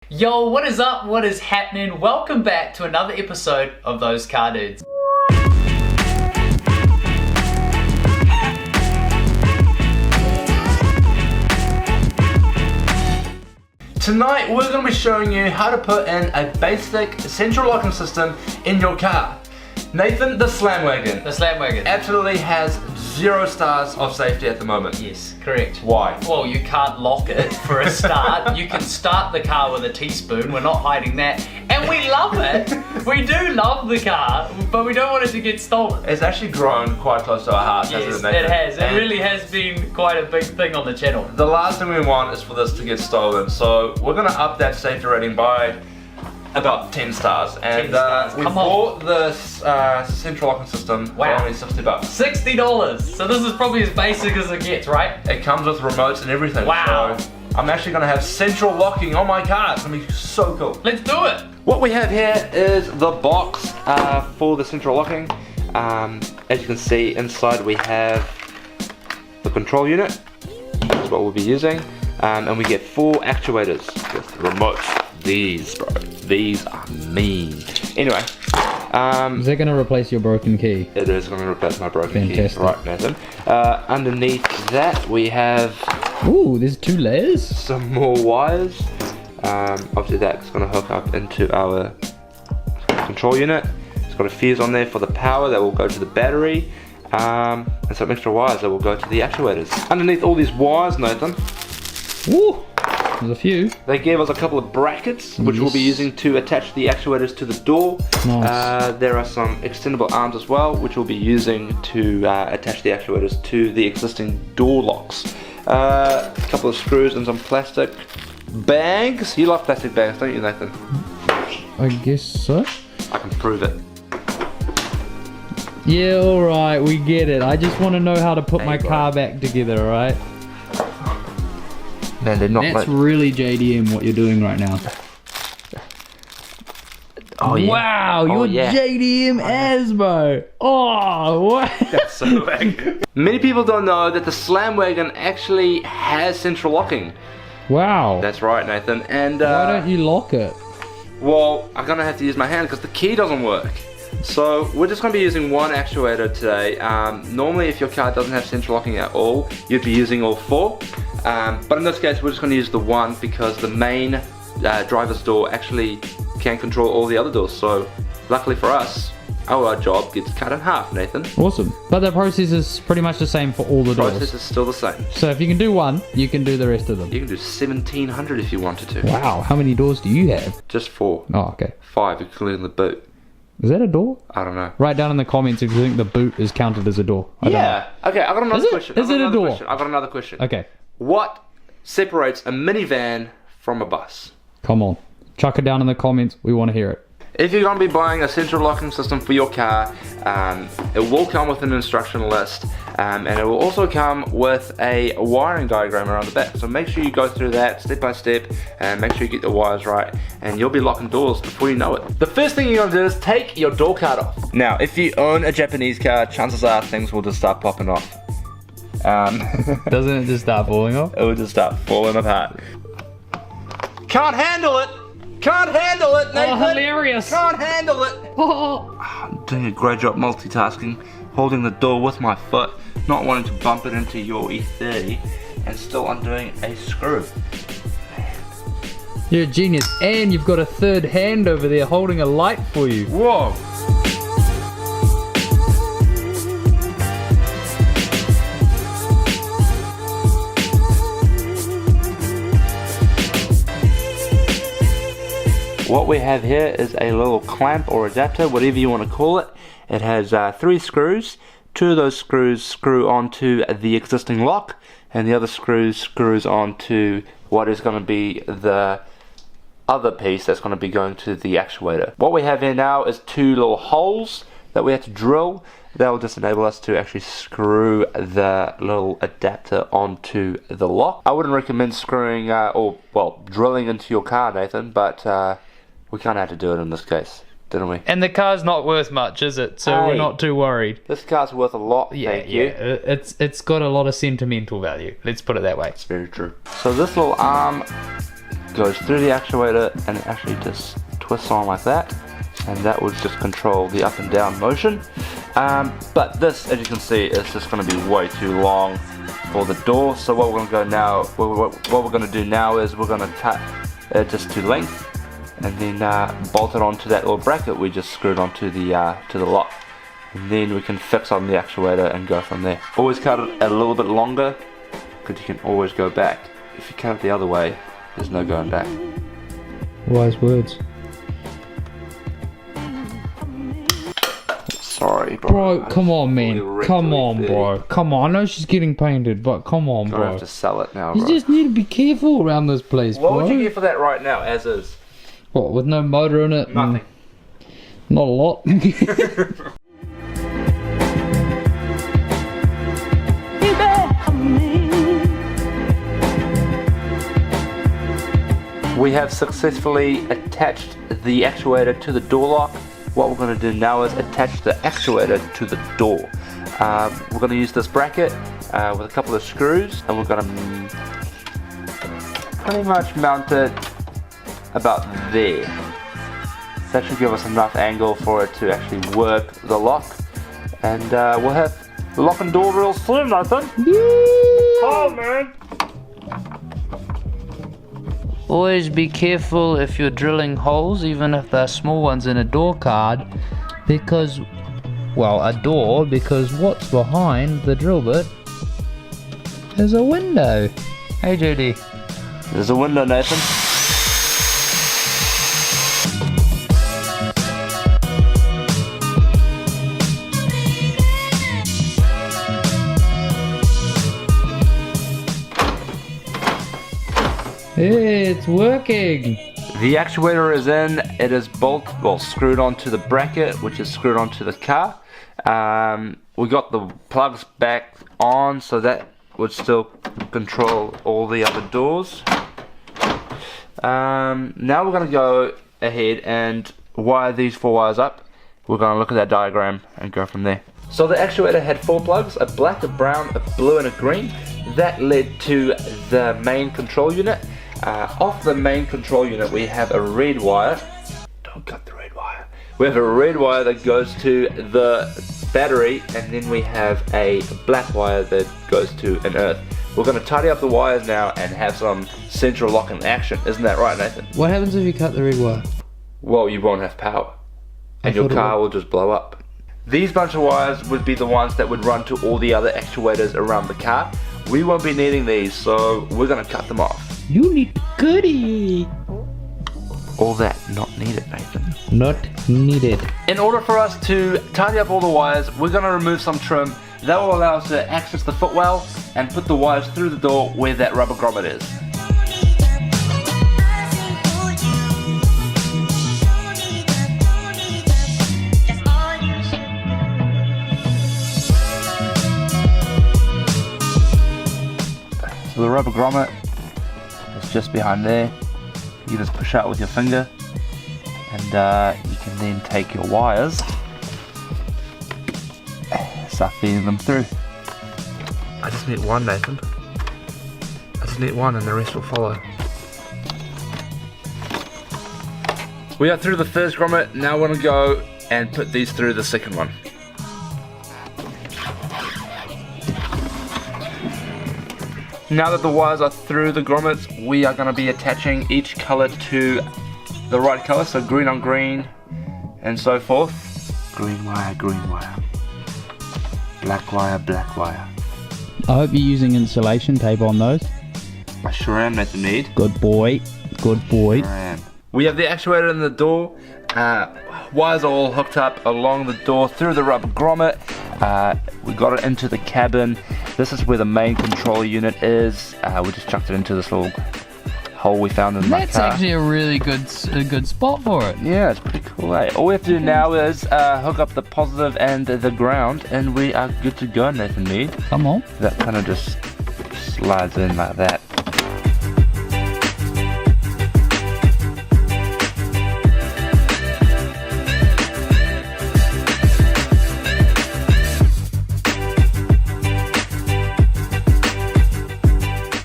Yo, what is up? What is happening? Welcome back to another episode of Those Car Dudes. Tonight we're going to be showing you how to put in a basic central locking system in your car. Nathan, the Slam Wagon. The Slam Wagon. Absolutely has 0 stars of safety at the moment. Yes, correct. Why? Well, you can't lock it for a start. You can start the car with a teaspoon. We're not hiding that. And we love it. We do love the car, but we don't want it to get stolen. It's actually grown quite close to our hearts, Yes, hasn't it, Nathan? it has. It And really has been quite a big thing on the channel. the last thing we want is for this to get stolen. So we're going to up that safety rating by about 10 stars. And 10 stars. we Come on. bought this central locking system Wow. for only $60. $60. So this is probably as basic as it gets, right? It comes with remotes and everything. Wow. So I'm actually going to have central locking on my car. It's going to be so cool. Let's do it. What we have here is the box for the central locking. As you can see, inside we have the control unit. That's what we'll be using. And we get 4 actuators with remotes. These, bro. These are mean. Anyway. Is that going to replace your broken key? It is going to replace my broken Fantastic. key. Right, Nathan. Underneath that we have Ooh, there's 2 layers. some more wires. Obviously that's going to hook up into our control unit. It's got a fuse on there for the power that will go to the battery, and some extra wires that will go to the actuators. Underneath all these wires, Nathan, Ooh, there's a few. they gave us a couple of brackets which we'll be Yes. using to attach the actuators to the door. Nice. There are some extendable arms as well which we'll be using to attach the actuators to the existing door locks. A couple of screws and some plastic bags. You love plastic bags, don't you, Nathan? I guess so. I can prove it. Yeah, alright, we get it. I just want to know how to put my Hey, bro. car back together, alright? Man, they're not That's like... really JDM what you're doing right now. Oh, yeah. Wow, Oh, you're yeah. JDM Asbo. Oh, what? That's so wacky. Many people don't know that the Slam Wagon actually has central locking. Wow. That's right, Nathan. And Why don't you lock it? well, I'm gonna have to use my hand because the key doesn't work. So we're just gonna be using 1 actuator today. Normally, if your car doesn't have central locking at all, you'd be using all 4. But in this case, we're just gonna use the 1 because the main driver's door actually can control all the other doors. So luckily for us, our job gets cut in half, Nathan. Awesome. But the process is pretty much the same for all the The process doors. is still the same. So if you can do 1, you can do the rest of them. You can do 1,700 if you wanted to. Wow, how many doors do you have? Just 4. Oh, okay. 5, including the boot. Is that a door? I don't know. Write down in the comments if you think the boot is counted as a door. I don't Yeah. Okay, I got another Is it? question. Is it a door? I got another question. know. Okay, What separates a minivan from a bus? come on. Chuck it down in the comments. We want to hear it. If you're going to be buying a central locking system for your car, it will come with an instruction list, and it will also come with a wiring diagram around the back. So make sure you go through that step by step and make sure you get the wires right, and you'll be locking doors before you know it. The first thing you're going to do is take your door card off. Now, if you own a Japanese car, chances are things will just start popping off. Doesn't it just start falling off? It will just start falling apart. Can't handle it! Can't handle it, Nathan! Oh, hilarious! Can't handle it! Oh. I'm doing a great job multitasking, holding the door with my foot, not wanting to bump it into your E30, and still undoing a screw. You're a genius, and you've got a third hand over there holding a light for you. Whoa! What we have here is a little clamp or adapter, whatever you want to call it. It has 3 screws. 2 of those screws screw onto the existing lock, and the other screws onto what is going to be the other piece that's going to be going to the actuator. What we have here now is 2 little holes that we have to drill. That will just enable us to actually screw the little adapter onto the lock. I wouldn't recommend screwing drilling into your car, Nathan, but we kind of had to do it in this case, didn't we? And the car's not worth much, is it? So we're Hey. not too worried. This car's worth a lot, thank you. It's got a lot of sentimental value. Let's put it that way. It's very true. So this little arm goes through the actuator and it actually just twists on like that, and that would just control the up and down motion. But this, as you can see, is just going to be way too long for the door. So what we're going to go now, what we're going to do now is we're going to cut it just to length, and then bolt it onto that little bracket we just screwed onto the lock, and then we can fix on the actuator and go from there. Always cut it a little bit longer, because you can always go back. If you cut it the other way, there's no going back. Wise words. Sorry, bro. Bro, come on, man. Come on, bro. Come on. I know she's getting painted, but come on, I bro. have to sell it now, You bro. just need to be careful around this place, bro. What would you get for that right now, as is? What, with no motor in it? Nothing. Not a lot. We have successfully attached the actuator to the door lock. What we're going to do now is attach the actuator to the door. We're going to use this bracket with a couple of screws, and we're going to pretty much mount it about there. That should give us enough angle for it to actually work the lock, and we'll have the lock and door real soon, Nathan. Oh man! Always be careful if you're drilling holes, even if they're small ones in a door card, because, well, a door, because what's behind the drill bit is a window. Hey, Judy. There's a window, Nathan. Hey, it's working. The actuator is in. It is screwed onto the bracket, which is screwed onto the car. We got the plugs back on, so that would still control all the other doors. Now we're going to go ahead and wire these 4 wires up. We're going to look at that diagram and go from there. So the actuator had 4 plugs, a black, a brown, a blue and a green. That led to the main control unit. Off the main control unit we have a red wire. Don't cut the red wire. We have a red wire that goes to the battery, and then we have a black wire that goes to an earth. We're going to tidy up the wires now and have some central locking action. Isn't that right, Nathan? What happens if you cut the red wire? Well, you won't have power, and your car will just blow up. These bunch of wires would be the ones that would run to all the other actuators around the car. We won't be needing these, so we're going to cut them off. You need goody. All that not needed, Nathan. Not needed. In order for us to tidy up all the wires, we're going to remove some trim. That will allow us to access the footwell and put the wires through the door where that rubber grommet is. So the rubber grommet is just behind there. You just push out with your finger, and you can then take your wires, start feeding them through. I just need one, Nathan. I just need one, and the rest will follow. We are through the first grommet. Now we're gonna go and put these through the second one. Now that the wires are through the grommets, we are going to be attaching each color to the right color, so green on green and so forth. Green wire, black wire, black wire. I hope you're using insulation tape on those. I sure am, Nathan Mead. Good boy. Good boy. Sure am. We have the actuator in the door. Wires are all hooked up along the door through the rubber grommet. We got it into the cabin. This is where the main control unit is. We just chucked it into this little hole we found in my car. That's actually a really good spot for it. Yeah, it's pretty cool, eh? All we have to do now is hook up the positive and the ground, and we are good to go, Nathan Mead. Come on. That kind of just slides in like that.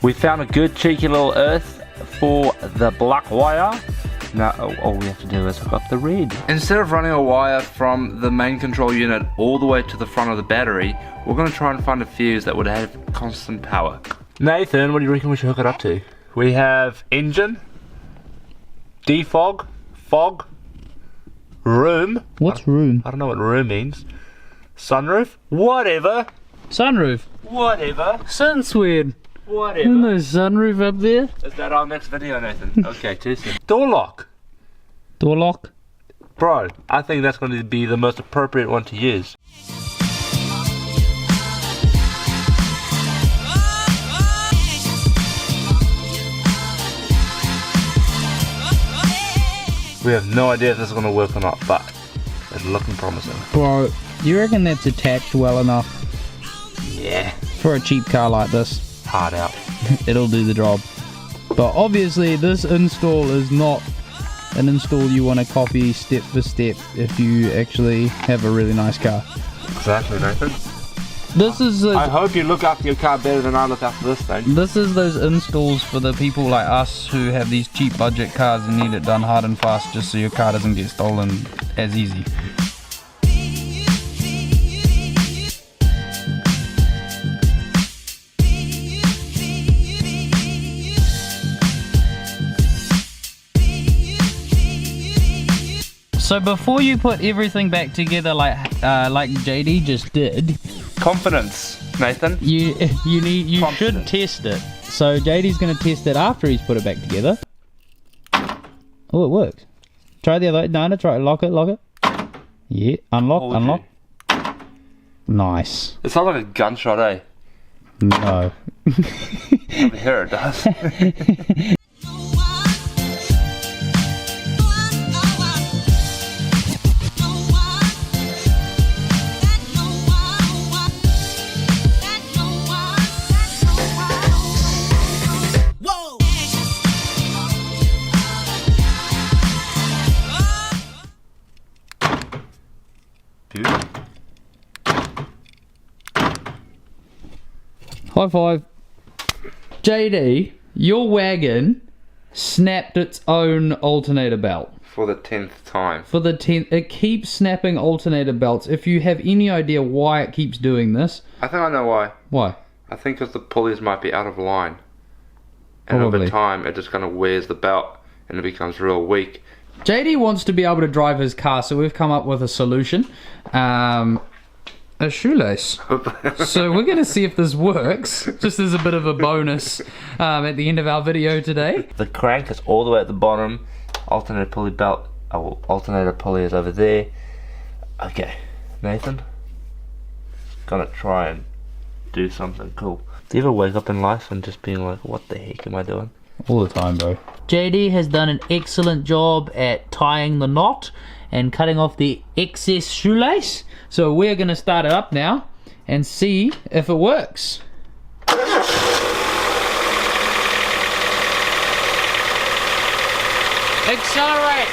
We found a good cheeky little earth for the black wire. Now all we have to do is hook up the red. Instead of running a wire from the main control unit all the way to the front of the battery, we're going to try and find a fuse that would have constant power. Nathan, what do you reckon we should hook it up to? We have engine, defog, fog, room. What's room? I don't know what room means. Sunroof? Whatever. Sunroof. Whatever. Sounds weird. Whatever. Isn't there a sunroof up there? Is that our next video, Nathan? Okay, cheers. Door lock. Door lock. Bro, I think that's going to be the most appropriate one to use. We have no idea if this is going to work or not, but it's looking promising. Bro, you reckon that's attached well enough? Yeah. For a cheap car like this? Hard out. It'll do the job. But obviously this install is not an install you want to copy step for step if you actually have a really nice car. Exactly, Nathan. This is I hope you look after your car better than I look after this thing. This is those installs for the people like us who have these cheap budget cars and need it done hard and fast just so your car doesn't get stolen as easy. So before you put everything back together like JD just did, confidence, Nathan. You should test it. So JD's gonna test it after he's put it back together. Oh, it works. Try the other. No, try it. Lock it. Yeah, unlock. Nice. It sounds like a gunshot, eh? No. Over here it does. High five. JD, your wagon snapped its own alternator belt. For the 10th time. For the 10th. It keeps snapping alternator belts. If you have any idea why it keeps doing this. I think I know why. Why? I think because the pulleys might be out of line. And Probably. over time it just kind of wears the belt and it becomes real weak. JD wants to be able to drive his car, so we've come up with a solution. A shoelace. So we're going to see if this works, just as a bit of a bonus at the end of our video today. The crank is all the way at the bottom. Alternator pulley belt, alternator pulley is over there. Okay, Nathan, gonna try and do something cool. Do you ever wake up in life and just being like, what the heck am I doing? All the time, bro. JD has done an excellent job at tying the knot and cutting off the excess shoelace. So we're gonna start it up now and see if it works. Accelerate!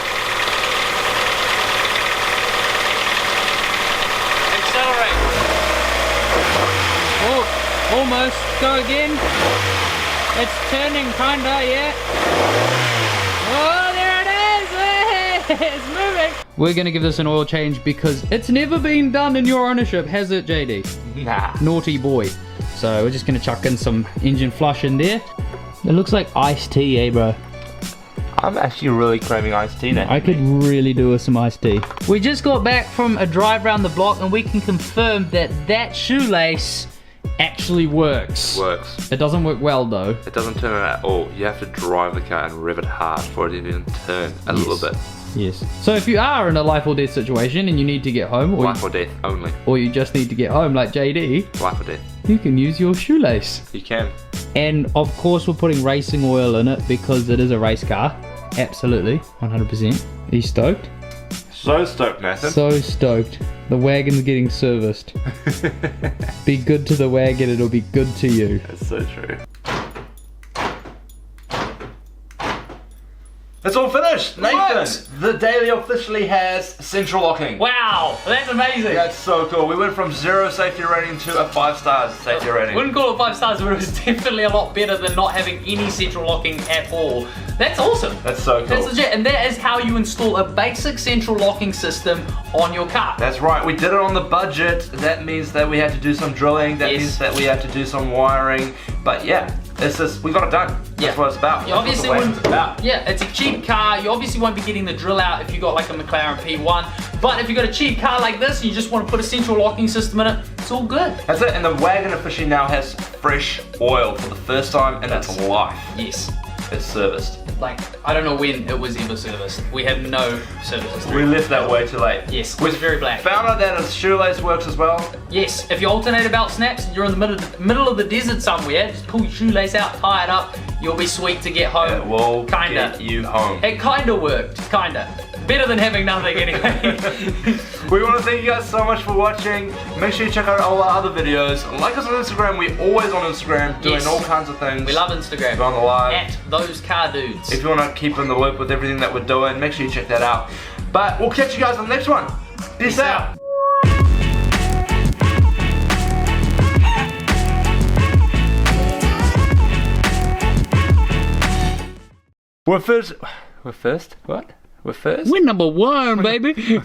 Accelerate! Oh, almost. Go again. It's turning kinda, yeah. Oh, there it is! It's moving! We're gonna give this an oil change because it's never been done in your ownership, has it, JD? Nah. Naughty boy. So we're just gonna chuck in some engine flush in there. It looks like iced tea, eh, bro? I'm actually really craving iced tea now. I could really do with some iced tea. We just got back from a drive around the block and we can confirm that that shoelace actually works. Works. It doesn't work well though. It doesn't turn it at all. You have to drive the car and rev it hard for it to even turn a little bit. Yes. So if you are in a life or death situation and you need to get home, Life or death only. or you just need to get home like JD, Life or death. you can use your shoelace. You can. And of course we're putting racing oil in it because it is a race car. Absolutely, 100%. Are you stoked? So stoked, Nathan. So stoked. The wagon's getting serviced. Be good to the wagon, it'll be good to you. That's so true. It's all finished. Nathan, What? the daily officially has central locking. Wow, that's amazing. That's so cool. We went from 0 safety rating to a 5 stars safety rating. Wouldn't call it 5 stars, but it was definitely a lot better than not having any central locking at all. That's awesome. That's so cool. That's legit, and that is how you install a basic central locking system on your car. That's right, we did it on the budget. That means that we had to do some drilling. That Yes. means that we had to do some wiring. But yeah, it's just, we got it done. That's Yeah. what it's about. You That's obviously what the wouldn't. Wagon's about. Yeah, it's a cheap car. You obviously won't be getting the drill out if you got like a McLaren P1. But if you got a cheap car like this, and you just want to put a central locking system in it, it's all good. That's it, and the wagon officially now has fresh oil for the first time in its life. Yes. It's serviced. Like, I don't know when it was ever serviced. We have no service history. We left that way too late. Yes, it was very black. Found out that its shoelace works as well. Yes, if your alternator belt snaps and you're in the middle of the desert somewhere, just pull your shoelace out, tie it up, you'll be sweet to get home. It will Kinda. get you home. It kinda worked, kinda. Better than having nothing anyway. We want to thank you guys so much for watching. Make sure you check out all our other videos. Like us on Instagram. We're always on Instagram doing Yes. all kinds of things. We love Instagram. Go on the live. At those car dudes. If you want to keep in the loop with everything that we're doing, make sure you check that out. But we'll catch you guys on the next one. Peace out. We're first. We're first? What? We're first? We're number one, baby.